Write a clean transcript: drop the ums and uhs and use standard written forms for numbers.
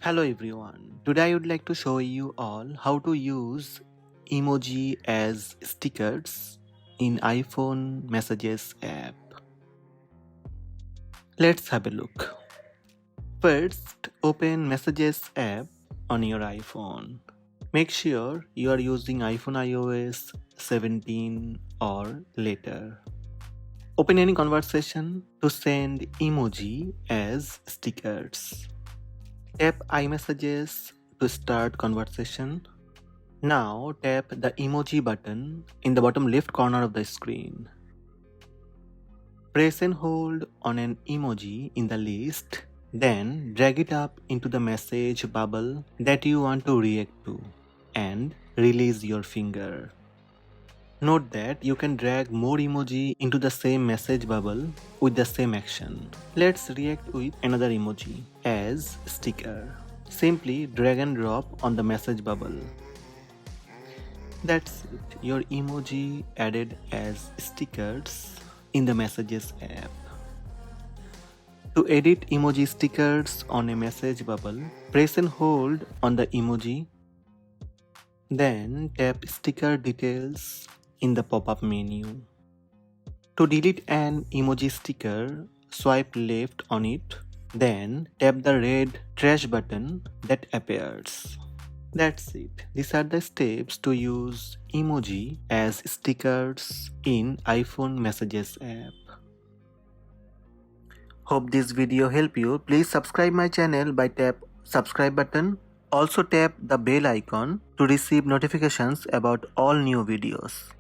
Hello everyone. Today I would like to show you all how to use emoji as stickers in iPhone Messages app. Let's have a look. First, open Messages app on your iPhone. Make sure you are using iPhone iOS 17 or later. Open any conversation to send emoji as stickers. Tap iMessages to start conversation. Now tap the emoji button in the bottom left corner of the screen. Press and hold on an emoji in the list, then drag it up into the message bubble that you want to react to and release your finger. Note that you can drag more emoji into the same message bubble with the same action. Let's react with another emoji as sticker. Simply drag and drop on the message bubble. That's it, your emoji added as stickers in the Messages app. To edit emoji stickers on a message bubble, press and hold on the emoji, then tap Sticker Details in the pop-up menu. To delete an emoji sticker, swipe left on it, then tap the red trash button that appears. That's it. These are the steps to use emoji as stickers in iPhone Messages app. Hope this video helped you. Please subscribe my channel by tap subscribe button. Also tap the bell icon to receive notifications about all new videos.